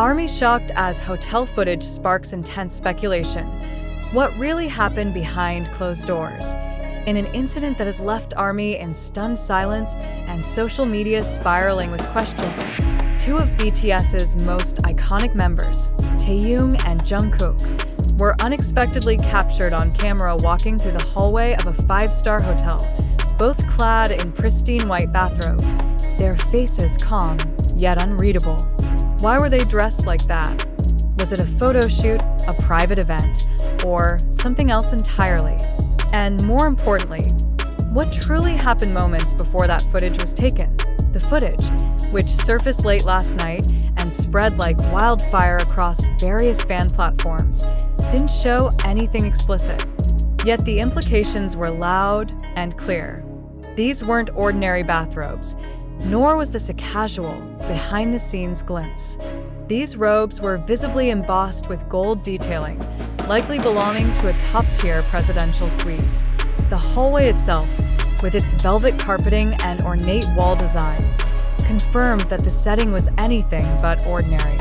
ARMY shocked as hotel footage sparks intense speculation. What really happened behind closed doors? In an incident that has left ARMY in stunned silence and social media spiraling with questions, two of BTS's most iconic members, Taehyung and Jungkook, were unexpectedly captured on camera walking through the hallway of a five-star hotel, both clad in pristine white bathrobes, their faces calm, yet unreadable. Why were they dressed like that? Was it a photo shoot, a private event, or something else entirely? And more importantly, what truly happened moments before that footage was taken? The footage, which surfaced late last night and spread like wildfire across various fan platforms, didn't show anything explicit. Yet the implications were loud and clear. These weren't ordinary bathrobes, nor was this a casual, behind-the-scenes glimpse. These robes were visibly embossed with gold detailing, likely belonging to a top-tier presidential suite. The hallway itself, with its velvet carpeting and ornate wall designs, confirmed that the setting was anything but ordinary.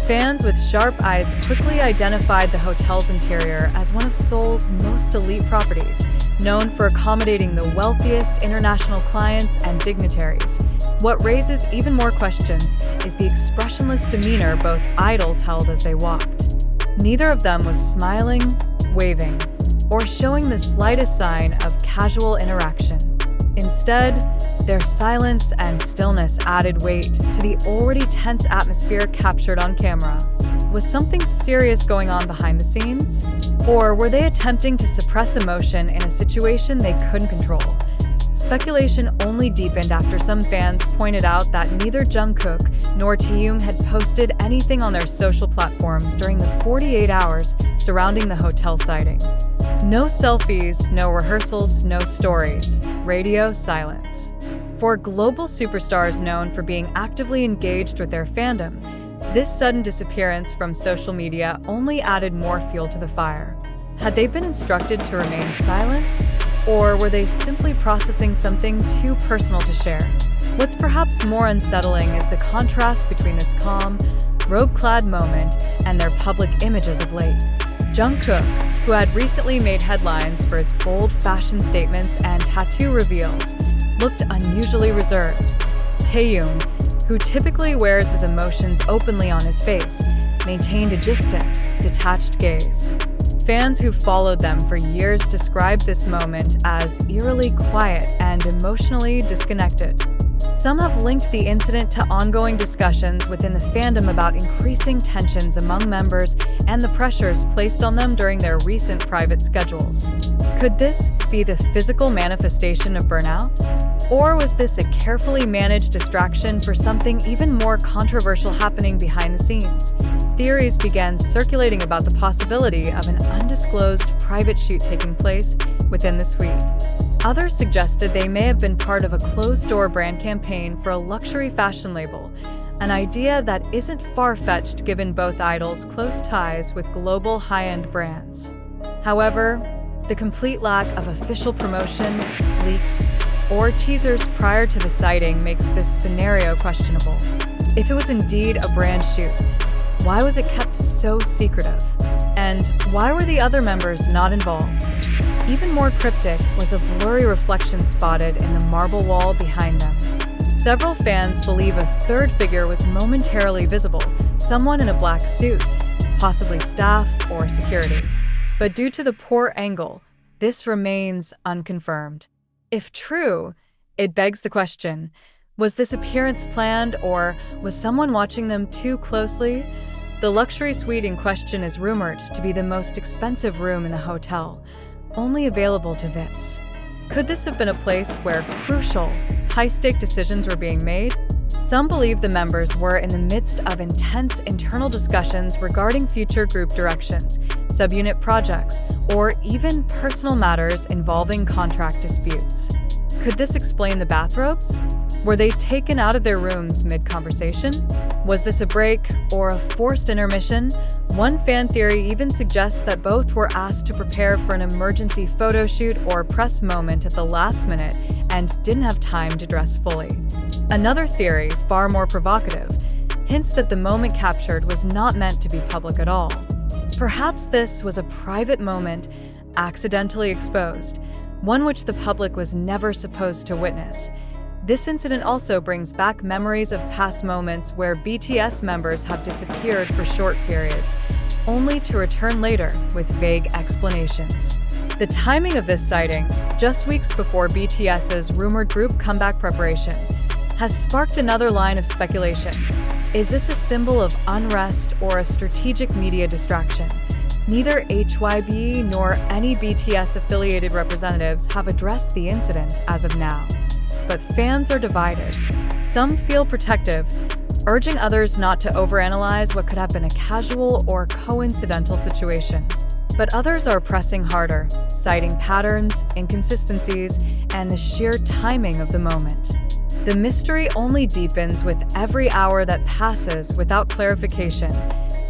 Fans with sharp eyes quickly identified the hotel's interior as one of Seoul's most elite properties, known for accommodating the wealthiest international clients and dignitaries. What raises even more questions is the expressionless demeanor both idols held as they walked. Neither of them was smiling, waving, or showing the slightest sign of casual interaction. Instead, their silence and stillness added weight to the already tense atmosphere captured on camera. Was something serious going on behind the scenes? Or were they attempting to suppress emotion in a situation they couldn't control? Speculation only deepened after some fans pointed out that neither Jungkook nor Taehyung had posted anything on their social platforms during the 48 hours surrounding the hotel sighting. No selfies, no rehearsals, no stories. Radio silence. For global superstars known for being actively engaged with their fandom, this sudden disappearance from social media only added more fuel to the fire. Had they been instructed to remain silent? Or were they simply processing something too personal to share? What's perhaps more unsettling is the contrast between this calm, robe-clad moment and their public images of late. Jungkook, who had recently made headlines for his bold fashion statements and tattoo reveals, looked unusually reserved. Taehyung, who typically wears his emotions openly on his face, maintained a distant, detached gaze. Fans who followed them for years described this moment as eerily quiet and emotionally disconnected. Some have linked the incident to ongoing discussions within the fandom about increasing tensions among members and the pressures placed on them during their recent private schedules. Could this be the physical manifestation of burnout? Or was this a carefully managed distraction for something even more controversial happening behind the scenes? Theories began circulating about the possibility of an undisclosed private shoot taking place within the suite. Others suggested they may have been part of a closed-door brand campaign for a luxury fashion label, an idea that isn't far-fetched given both idols' close ties with global high-end brands. However, the complete lack of official promotion, leaks, or teasers prior to the sighting makes this scenario questionable. If it was indeed a brand shoot, why was it kept so secretive? And why were the other members not involved? Even more cryptic was a blurry reflection spotted in the marble wall behind them. Several fans believe a third figure was momentarily visible, someone in a black suit, possibly staff or security. But due to the poor angle, this remains unconfirmed. If true, it begs the question, was this appearance planned or was someone watching them too closely? The luxury suite in question is rumored to be the most expensive room in the hotel, only available to VIPs. Could this have been a place where crucial, high-stake decisions were being made? Some believe the members were in the midst of intense internal discussions regarding future group directions, subunit projects, or even personal matters involving contract disputes. Could this explain the bathrobes? Were they taken out of their rooms mid-conversation? Was this a break or a forced intermission? One fan theory even suggests that both were asked to prepare for an emergency photo shoot or press moment at the last minute and didn't have time to dress fully. Another theory, far more provocative, hints that the moment captured was not meant to be public at all. Perhaps this was a private moment, accidentally exposed, one which the public was never supposed to witness. This incident also brings back memories of past moments where BTS members have disappeared for short periods, only to return later with vague explanations. The timing of this sighting, just weeks before BTS's rumored group comeback preparation, has sparked another line of speculation. Is this a symbol of unrest or a strategic media distraction? Neither HYB nor any BTS-affiliated representatives have addressed the incident as of now. But fans are divided. Some feel protective, urging others not to overanalyze what could have been a casual or coincidental situation. But others are pressing harder, citing patterns, inconsistencies, and the sheer timing of the moment. The mystery only deepens with every hour that passes without clarification.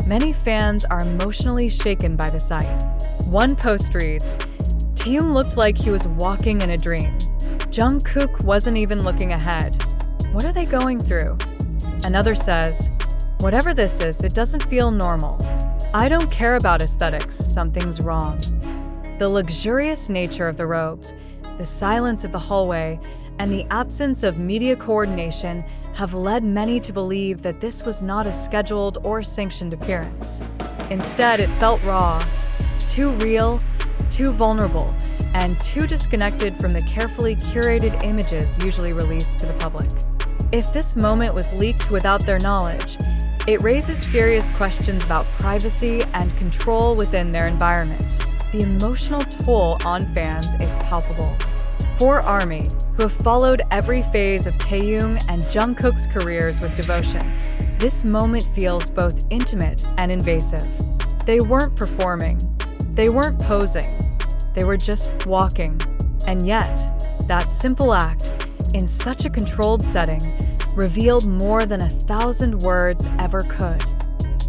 Many fans are emotionally shaken by the sight. One post reads, "Taehyung looked like he was walking in a dream. Jungkook wasn't even looking ahead. What are they going through?" Another says, "Whatever this is, it doesn't feel normal. I don't care about aesthetics, something's wrong." The luxurious nature of the robes, the silence of the hallway, and the absence of media coordination have led many to believe that this was not a scheduled or sanctioned appearance. Instead, it felt raw, too real, too vulnerable, and too disconnected from the carefully curated images usually released to the public. If this moment was leaked without their knowledge, it raises serious questions about privacy and control within their environment. The emotional toll on fans is palpable. For ARMY, who have followed every phase of Taehyung and Jungkook's careers with devotion, this moment feels both intimate and invasive. They weren't performing. They weren't posing. They were just walking. And yet, that simple act, in such a controlled setting, revealed more than 1,000 words ever could.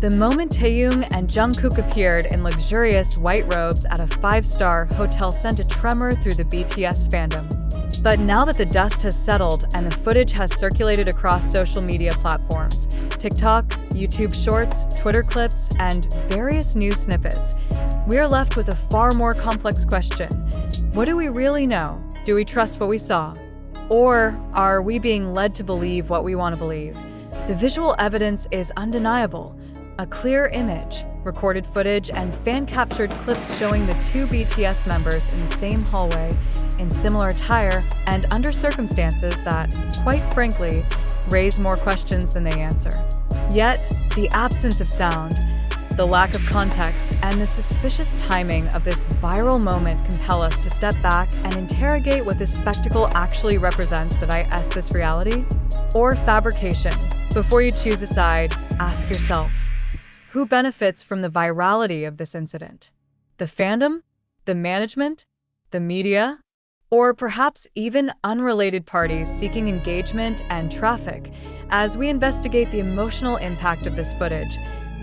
The moment Taehyung and Jungkook appeared in luxurious white robes at a 5-star hotel sent a tremor through the BTS fandom. But now that the dust has settled and the footage has circulated across social media platforms, TikTok, YouTube Shorts, Twitter clips, and various news snippets, we are left with a far more complex question. What do we really know? Do we trust what we saw? Or are we being led to believe what we want to believe? The visual evidence is undeniable. A clear image, recorded footage, and fan-captured clips showing the two BTS members in the same hallway, in similar attire, and under circumstances that, quite frankly, raise more questions than they answer. Yet, the absence of sound, the lack of context, and the suspicious timing of this viral moment compel us to step back and interrogate what this spectacle actually represents. Did I S this reality? Or fabrication? Before you choose a side, ask yourself, who benefits from the virality of this incident? The fandom? The management? The media? Or perhaps even unrelated parties seeking engagement and traffic? As we investigate the emotional impact of this footage,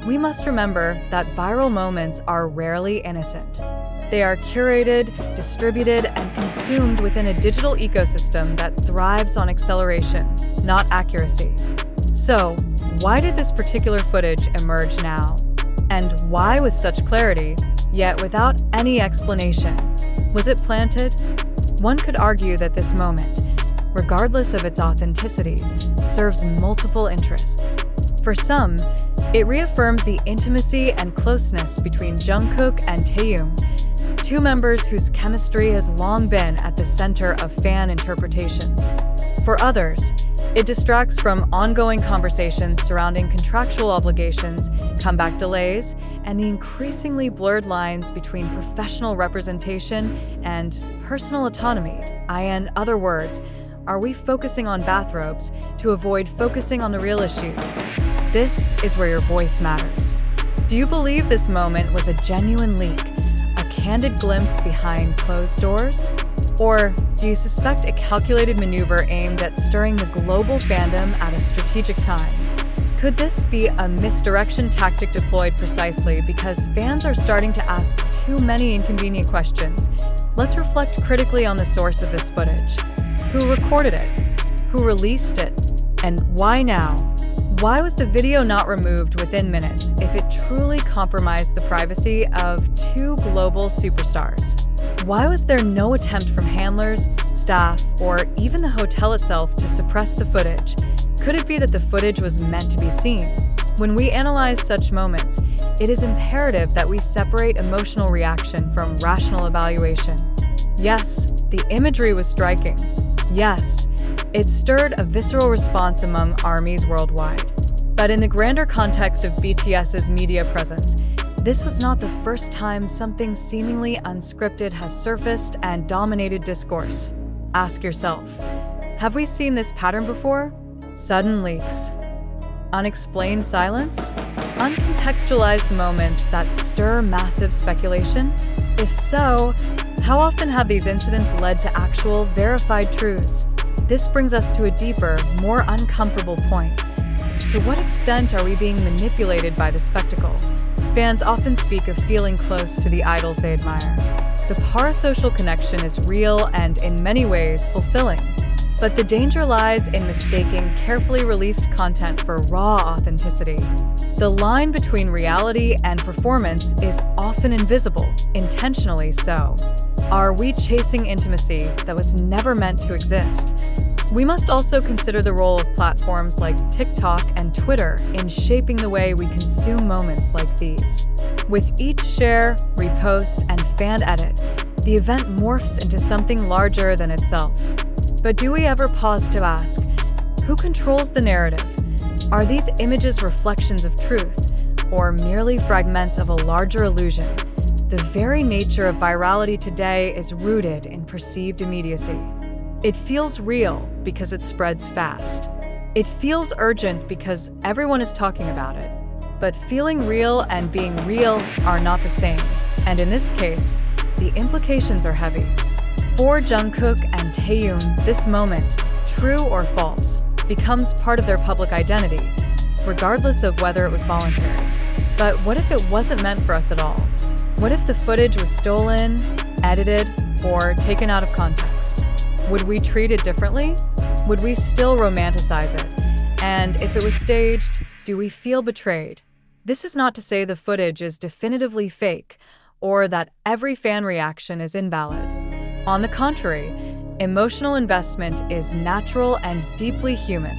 we must remember that viral moments are rarely innocent. They are curated, distributed, and consumed within a digital ecosystem that thrives on acceleration, not accuracy. So, why did this particular footage emerge now? And why with such clarity, yet without any explanation? Was it planted? One could argue that this moment, regardless of its authenticity, serves multiple interests. For some, it reaffirms the intimacy and closeness between Jungkook and Taehyung, two members whose chemistry has long been at the center of fan interpretations. For others, it distracts from ongoing conversations surrounding contractual obligations, comeback delays, and the increasingly blurred lines between professional representation and personal autonomy. In other words, are we focusing on bathrobes to avoid focusing on the real issues? This is where your voice matters. Do you believe this moment was a genuine leak, a candid glimpse behind closed doors? Or do you suspect a calculated maneuver aimed at stirring the global fandom at a strategic time? Could this be a misdirection tactic deployed precisely because fans are starting to ask too many inconvenient questions? Let's reflect critically on the source of this footage. Who recorded it? Who released it? And why now? Why was the video not removed within minutes if it truly compromised the privacy of two global superstars? Why was there no attempt from handlers, staff, or even the hotel itself to suppress the footage? Could it be that the footage was meant to be seen? When we analyze such moments, it is imperative that we separate emotional reaction from rational evaluation. Yes, the imagery was striking. Yes, it stirred a visceral response among ARMYs worldwide. But in the grander context of BTS's media presence, this was not the first time something seemingly unscripted has surfaced and dominated discourse. Ask yourself, have we seen this pattern before? Sudden leaks, unexplained silence, uncontextualized moments that stir massive speculation? If so, how often have these incidents led to actual, verified truths? This brings us to a deeper, more uncomfortable point. To what extent are we being manipulated by the spectacle? Fans often speak of feeling close to the idols they admire. The parasocial connection is real and, in many ways, fulfilling. But the danger lies in mistaking carefully released content for raw authenticity. The line between reality and performance is often invisible, intentionally so. Are we chasing intimacy that was never meant to exist? We must also consider the role of platforms like TikTok and Twitter in shaping the way we consume moments like these. With each share, repost, and fan edit, the event morphs into something larger than itself. But do we ever pause to ask, who controls the narrative? Are these images reflections of truth, or merely fragments of a larger illusion? The very nature of virality today is rooted in perceived immediacy. It feels real because it spreads fast. It feels urgent because everyone is talking about it. But feeling real and being real are not the same. And in this case, the implications are heavy. For Jungkook and Taehyung, this moment, true or false, becomes part of their public identity, regardless of whether it was voluntary. But what if it wasn't meant for us at all? What if the footage was stolen, edited, or taken out of context? Would we treat it differently? Would we still romanticize it? And if it was staged, do we feel betrayed? This is not to say the footage is definitively fake, or that every fan reaction is invalid. On the contrary, emotional investment is natural and deeply human.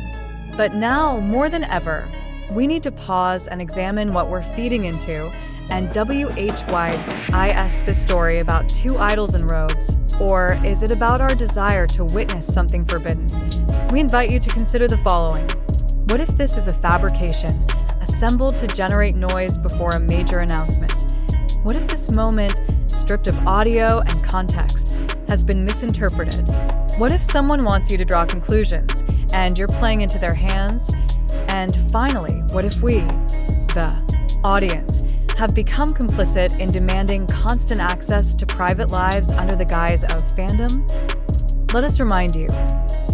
But now, more than ever, we need to pause and examine what we're feeding into. And WHYIS this story about two idols in robes? Or is it about our desire to witness something forbidden? We invite you to consider the following. What if this is a fabrication, assembled to generate noise before a major announcement? What if this moment, stripped of audio and context, has been misinterpreted? What if someone wants you to draw conclusions, and you're playing into their hands? And finally, what if we, the audience, have become complicit in demanding constant access to private lives under the guise of fandom? Let us remind you,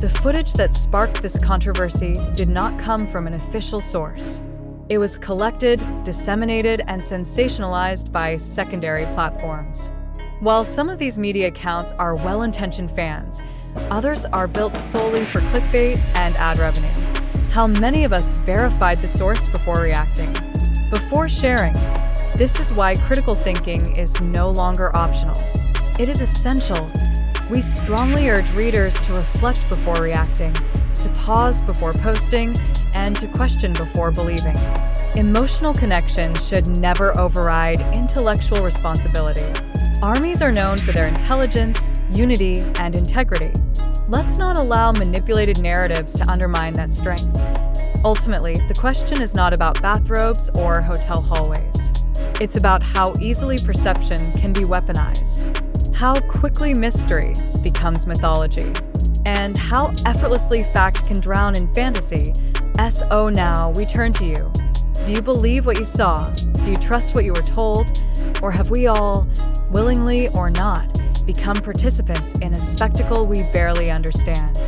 the footage that sparked this controversy did not come from an official source. It was collected, disseminated, and sensationalized by secondary platforms. While some of these media accounts are well-intentioned fans, others are built solely for clickbait and ad revenue. How many of us verified the source before reacting, before sharing? This is why critical thinking is no longer optional. It is essential. We strongly urge readers to reflect before reacting, to pause before posting, and to question before believing. Emotional connection should never override intellectual responsibility. ARMYs are known for their intelligence, unity, and integrity. Let's not allow manipulated narratives to undermine that strength. Ultimately, the question is not about bathrobes or hotel hallways. It's about how easily perception can be weaponized, how quickly mystery becomes mythology, and how effortlessly fact can drown in fantasy. So now we turn to you. Do you believe what you saw? Do you trust what you were told? Or have we all, willingly or not, become participants in a spectacle we barely understand?